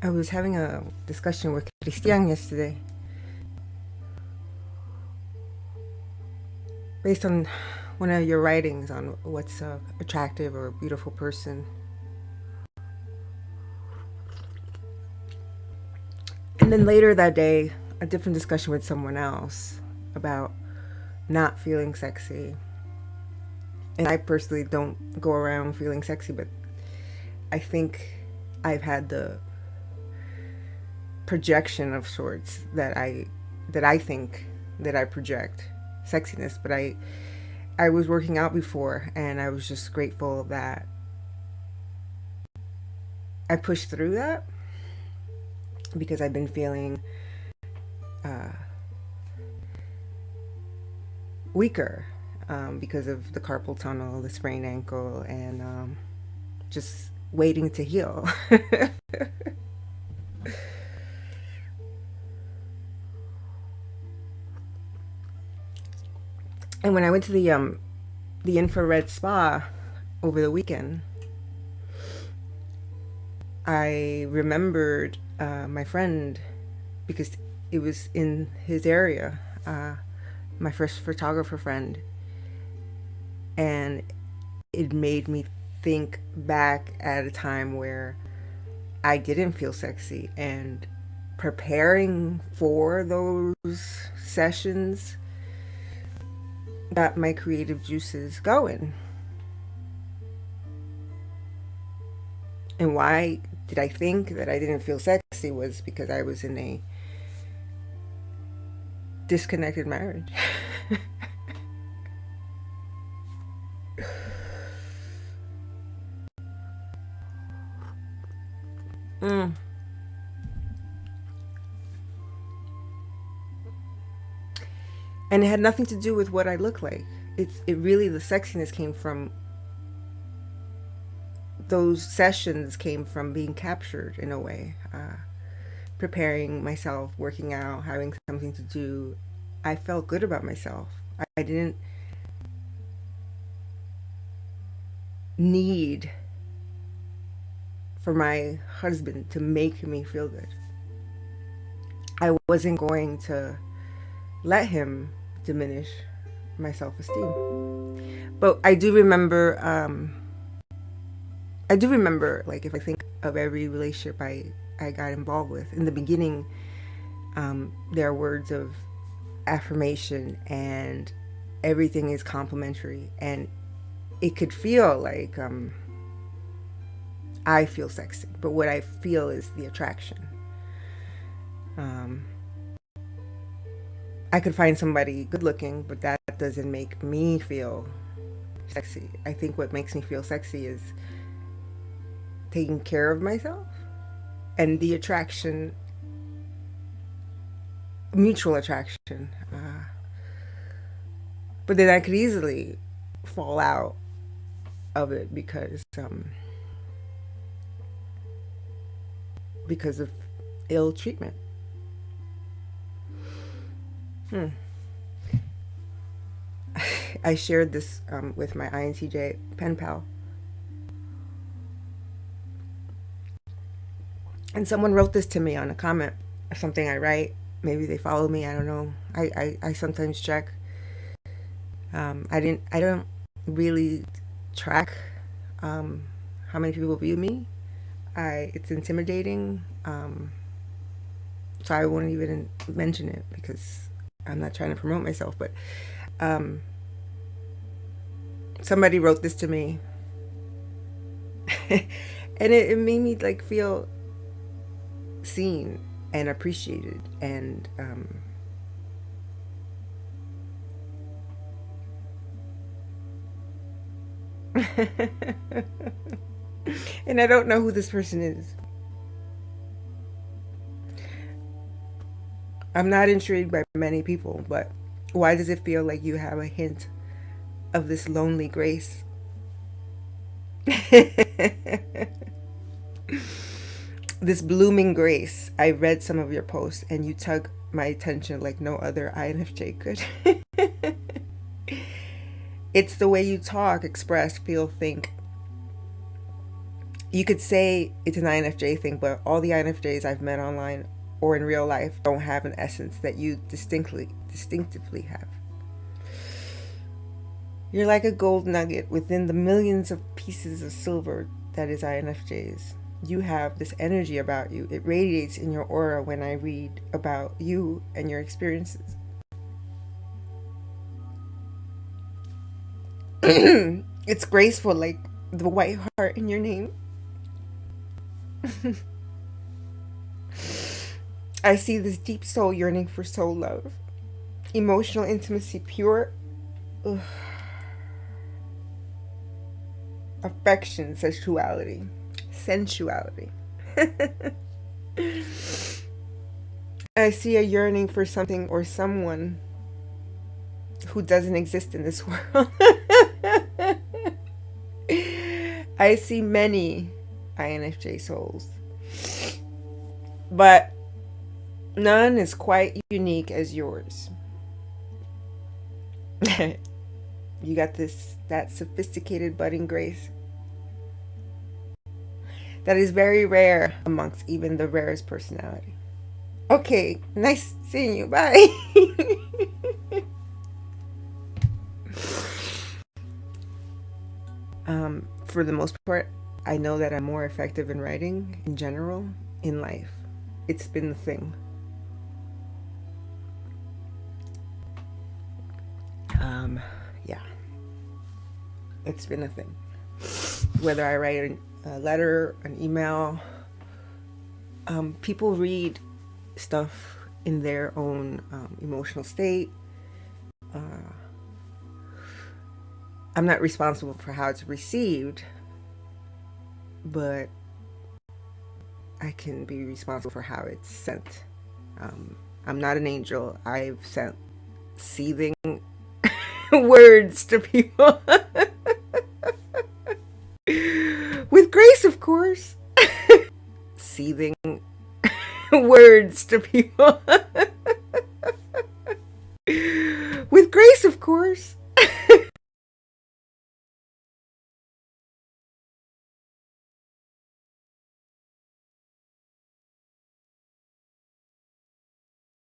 I was having a discussion with Christian yesterday based on one of your writings on what's a attractive or beautiful person. And then later that day, a different discussion with someone else about not feeling sexy. And I personally don't go around feeling sexy, but I think I've had the projection of sorts that I think that I project sexiness, but I was working out before and I was just grateful that I pushed through that because I've been feeling uh, weaker because of the carpal tunnel, the sprained ankle, and just waiting to heal. And when I went to the infrared spa over the weekend, I remembered my friend because it was in his area, my first photographer friend, and it made me think back at a time where I didn't feel sexy and preparing for those sessions got my creative juices going. And why did I think that I didn't feel sexy was because I was in a disconnected marriage. mm. And it had nothing to do with what I look like. It really, the sexiness came from those sessions, came from being captured in a way, preparing myself, working out, having something to do. I felt good about myself. I didn't need for my husband to make me feel good. I wasn't going to let him diminish my self-esteem. But I do remember, like, if I think of every relationship I got involved with, in the beginning, there are words of affirmation and everything is complimentary. And it could feel like I feel sexy, but what I feel is the attraction. Um, I could find somebody good looking, but that doesn't make me feel sexy. I think what makes me feel sexy is taking care of myself and the attraction, mutual attraction. But then I could easily fall out of it because of ill treatment. Hmm. I shared this with my INTJ pen pal, and someone wrote this to me on a comment of something I write. Maybe they follow me. I don't know. I sometimes check. I don't really track how many people view me. It's intimidating. So I won't even mention it because I'm not trying to promote myself. But um, somebody wrote this to me, and it made me like feel seen and appreciated, and and I don't know who this person is. I'm not intrigued by many people, but why does it feel like you have a hint of this lonely grace? This blooming grace. I read some of your posts and you tug my attention like no other INFJ could. It's the way you talk, express, feel, think, You could say it's an INFJ thing, but all the INFJs I've met online or in real life don't have an essence that you distinctively have. You're like a gold nugget within the millions of pieces of silver that is INFJs. You have this energy about you. It radiates in your aura when I read about you and your experiences. It's graceful like the white heart in your name. I see this deep soul yearning for soul love, emotional intimacy, pure affection, sensuality. I see a yearning for something or someone who doesn't exist in this world. I see many INFJ souls, but none is quite unique as yours. You got that sophisticated budding grace that is very rare amongst even the rarest personality. Okay, nice seeing you. Bye. For the most part, I know that I'm more effective in writing in general in life. It's been the thing. Yeah, it's been a thing. Whether I write a letter, an email, people read stuff in their own emotional state. I'm not responsible for how it's received, but I can be responsible for how it's sent. I'm not an angel. I've sent seething words to people. With grace, of course. Seething words to people. With grace, of course.